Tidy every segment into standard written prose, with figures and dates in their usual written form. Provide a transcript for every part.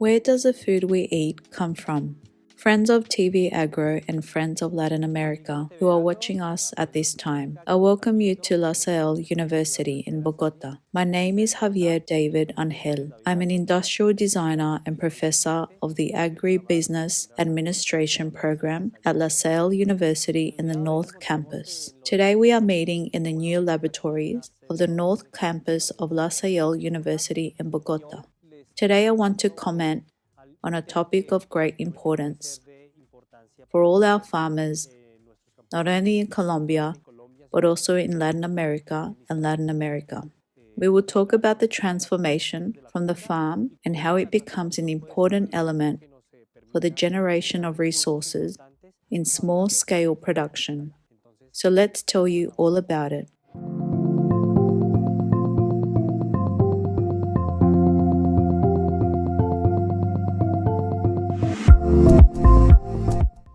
Where does the food we eat come from? Friends of TV Agro and friends of Latin America who are watching us at this time, I welcome you to La Salle University in Bogota. My name is Javier David Angel. I'm an industrial designer and professor of the Agribusiness Administration program at La Salle University in the North Campus. Today we are meeting in the new laboratories of the North Campus of La Salle University in Bogota. Today I want to comment on a topic of great importance for all our farmers, not only in Colombia, but also in Latin America and Latin America. We will talk about the transformation from the farm and how it becomes an important element for the generation of resources in small-scale production. So let's tell you all about it.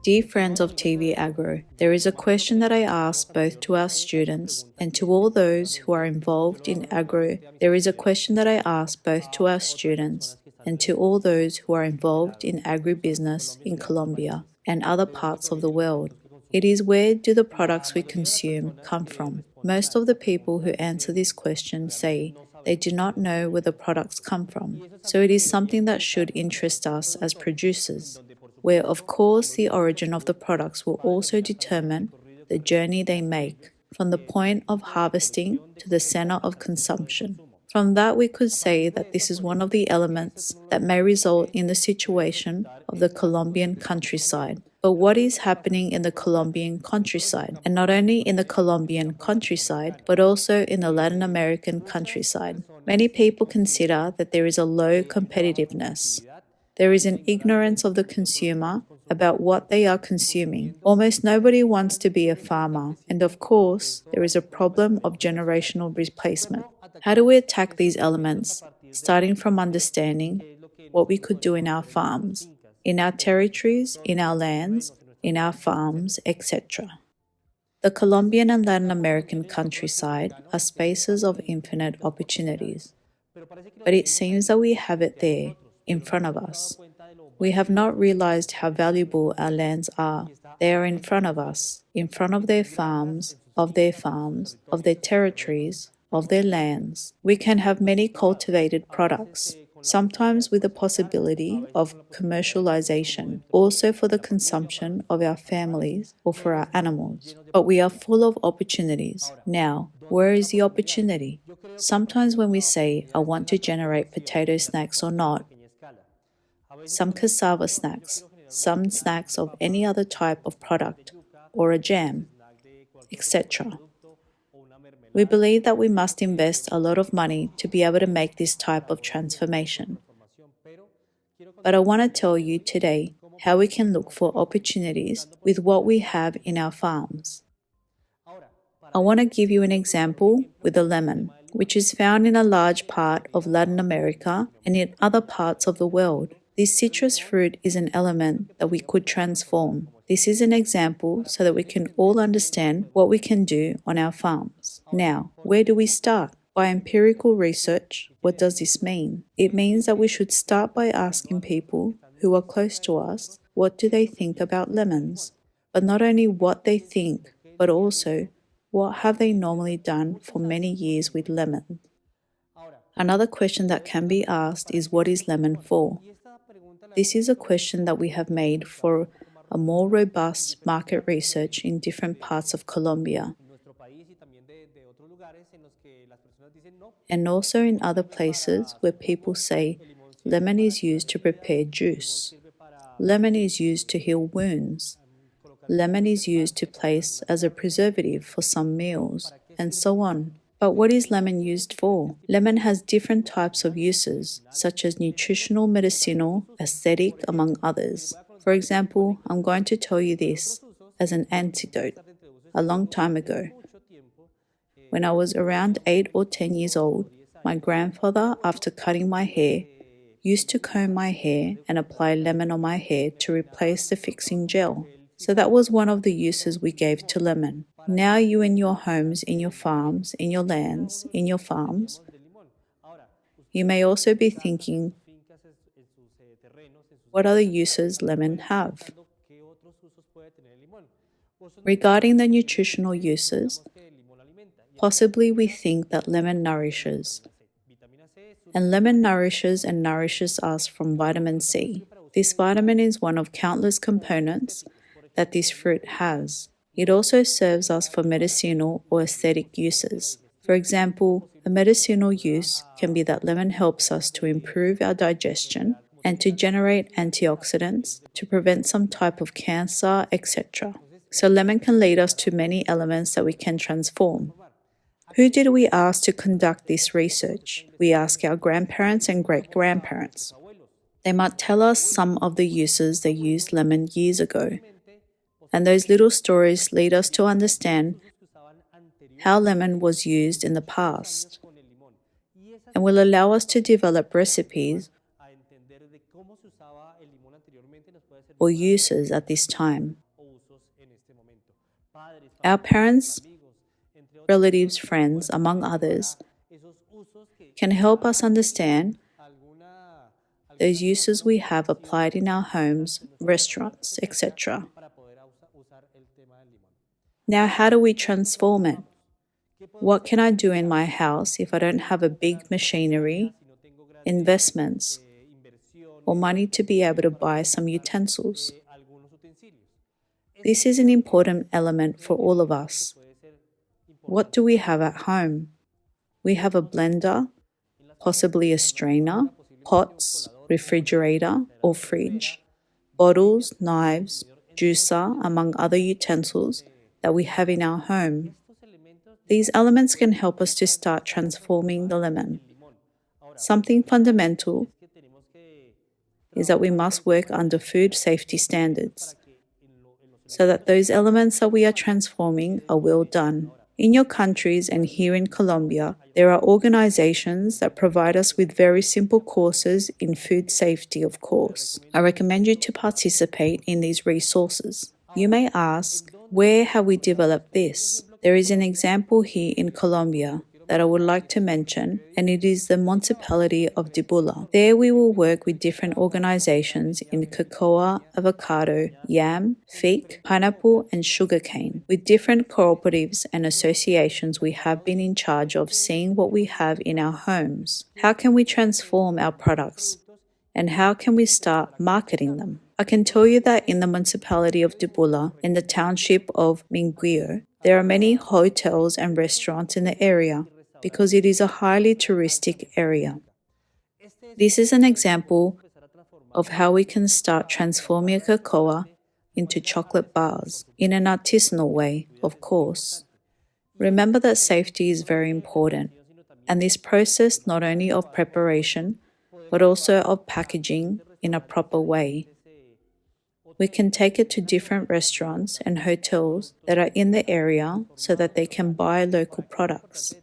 Dear friends of TV Agro, there is a question that I ask both to our students and to all those who are involved in agro. There is a question that I ask both to our students and to all those who are involved in agribusiness in Colombia and other parts of the world. It is, where do the products we consume come from? Most of the people who answer this question say they do not know where the products come from. So it is something that should interest us as producers, where of course the origin of the products will also determine the journey they make, from the point of harvesting to the center of consumption. From that we could say that this is one of the elements that may result in the situation of the Colombian countryside. But what is happening in the Colombian countryside? And not only in the Colombian countryside, but also in the Latin American countryside. Many people consider that there is a low competitiveness. There is an ignorance of the consumer about what they are consuming. Almost nobody wants to be a farmer, and of course, there is a problem of generational replacement. How do we attack these elements, starting from understanding what we could do in our farms, in our territories, in our lands, in our farms, etc.? The Colombian and Latin American countryside are spaces of infinite opportunities, but it seems that we have it there, in front of us. We have not realized how valuable our lands are. They are in front of us, in front of their farms, of their territories, of their lands. We can have many cultivated products, sometimes with the possibility of commercialization, also for the consumption of our families or for our animals. But we are full of opportunities. Now, where is the opportunity? Sometimes when we say, I want to generate potato snacks or not, some cassava snacks, some snacks of any other type of product, or a jam, etc. We believe that we must invest a lot of money to be able to make this type of transformation. But I want to tell you today how we can look for opportunities with what we have in our farms. I want to give you an example with the lemon, which is found in a large part of Latin America and in other parts of the world. This citrus fruit is an element that we could transform. This is an example so that we can all understand what we can do on our farms. Now, where do we start? By empirical research. What does this mean? It means that we should start by asking people who are close to us, what do they think about lemons? But not only what they think, but also what have they normally done for many years with lemon. Another question that can be asked is, what is lemon for? This is a question that we have made for a more robust market research in different parts of Colombia, and also in other places where people say lemon is used to prepare juice, lemon is used to heal wounds, lemon is used to place as a preservative for some meals, and so on. But what is lemon used for? Lemon has different types of uses, such as nutritional, medicinal, aesthetic, among others. For example, I'm going to tell you this as an anecdote. A long time ago, when I was around 8 or 10 years old, my grandfather, after cutting my hair, used to comb my hair and apply lemon on my hair to replace the fixing gel. So that was one of the uses we gave to lemon. Now you in your homes, in your farms, in your lands, in your farms, you may also be thinking, What other uses lemon have? Regarding the nutritional uses, possibly we think that lemon nourishes, and lemon nourishes us from vitamin C. This vitamin is one of countless components that this fruit has. It also serves us for medicinal or aesthetic uses. For example, a medicinal use can be that lemon helps us to improve our digestion and to generate antioxidants to prevent some type of cancer, etc. So lemon can lead us to many elements that we can transform. Who did we ask to conduct this research? We asked our grandparents and great-grandparents. They might tell us some of the uses they used lemon years ago. And those little stories lead us to understand how lemon was used in the past and will allow us to develop recipes or uses at this time. Our parents, relatives, friends, among others, can help us understand those uses we have applied in our homes, restaurants, etc. Now, how do we transform it? What can I do in my house if I don't have a big machinery, investments, or money to be able to buy some utensils? This is an important element for all of us. What do we have at home? We have a blender, possibly a strainer, pots, refrigerator or fridge, bottles, knives, juicer, among other utensils that we have in our home. These elements can help us to start transforming the lemon. Something fundamental is that we must work under food safety standards so that those elements that we are transforming are well done. In your countries and here in Colombia, there are organizations that provide us with very simple courses in food safety, of course. I recommend you to participate in these resources. You may ask, where have we developed this? There is an example here in Colombia that I would like to mention, and it is the municipality of Dibula. There we will work with different organizations in cocoa, avocado, yam, fig, pineapple, and sugarcane. With different cooperatives and associations, we have been in charge of seeing what we have in our homes. How can we transform our products? And how can we start marketing them? I can tell you that in the municipality of Dibula, in the township of Minguio, there are many hotels and restaurants in the area because it is a highly touristic area. This is an example of how we can start transforming cocoa into chocolate bars in an artisanal way, of course. Remember that safety is very important, and this process not only of preparation, but also of packaging in a proper way. We can take it to different restaurants and hotels that are in the area so that they can buy local products.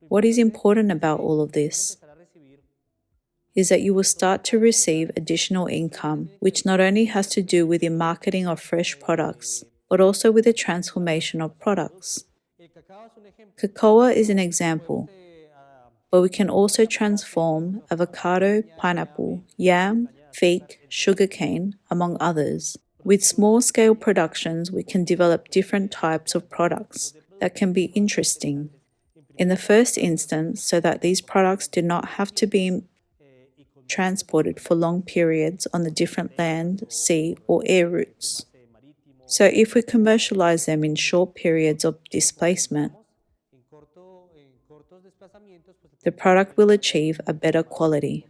What is important about all of this is that you will start to receive additional income, which not only has to do with the marketing of fresh products, but also with the transformation of products. Cocoa is an example, but we can also transform avocado, pineapple, yam, fig, sugarcane, among others. With small-scale productions, we can develop different types of products that can be interesting. In the first instance, so that these products do not have to be transported for long periods on the different land, sea, or air routes. So if we commercialize them in short periods of displacement, the product will achieve a better quality.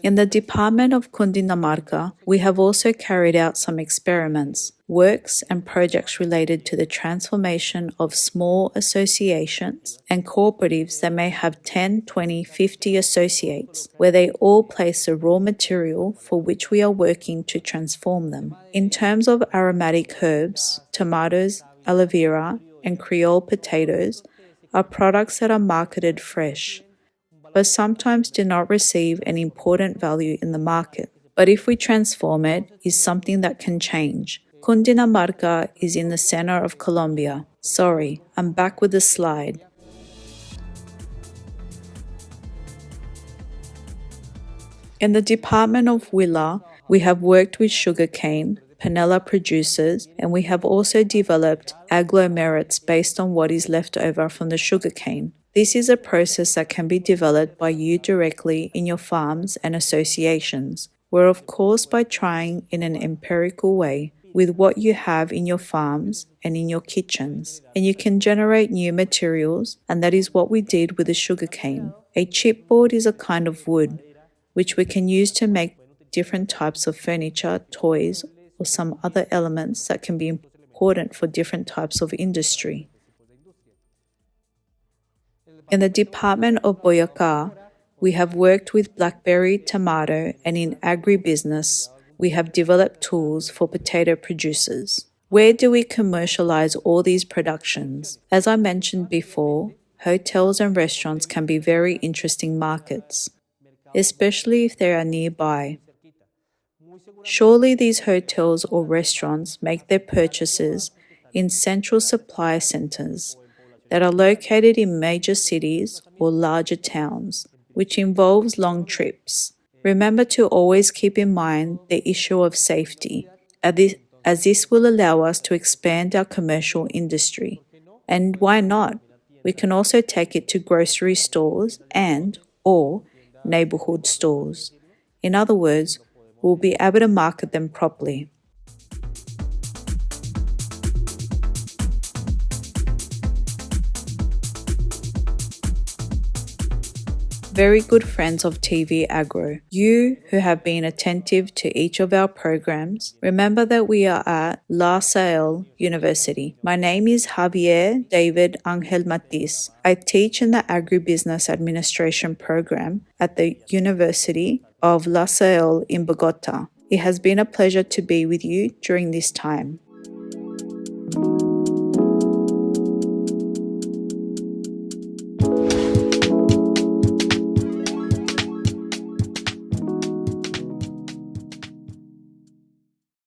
In the Department of Cundinamarca, we have also carried out some experiments, works and projects related to the transformation of small associations and cooperatives that may have 10, 20, 50 associates, where they all place the raw material for which we are working to transform them. In terms of aromatic herbs, tomatoes, aloe vera, and Creole potatoes are products that are marketed fresh, but sometimes do not receive an important value in the market. But if we transform it, is something that can change. Cundinamarca is in the center of Colombia. Sorry, I'm back with the slide. In the department of Willa, we have worked with sugarcane, panela producers, and we have also developed agglomerates based on what is left over from the sugarcane. This is a process that can be developed by you directly in your farms and associations, where of course by trying in an empirical way with what you have in your farms and in your kitchens. And you can generate new materials, and that is what we did with the sugarcane. A chipboard is a kind of wood which we can use to make different types of furniture, toys, or some other elements that can be important for different types of industry. In the department of Boyacá, we have worked with blackberry, tomato, and in agribusiness, we have developed tools for potato producers. Where do we commercialize all these productions? As I mentioned before, hotels and restaurants can be very interesting markets, especially if they are nearby. Surely these hotels or restaurants make their purchases in central supply centers that are located in major cities or larger towns, which involves long trips. Remember to always keep in mind the issue of safety, as this will allow us to expand our commercial industry. And why not? We can also take it to grocery stores and or neighborhood stores. In other words, we'll be able to market them properly. Very good friends of TV Agro, you who have been attentive to each of our programs, remember that we are at La Salle University. My name is Javier David Angel Matiz. I teach in the Agribusiness Administration program at the University of La Salle in Bogota. It has been a pleasure to be with you during this time.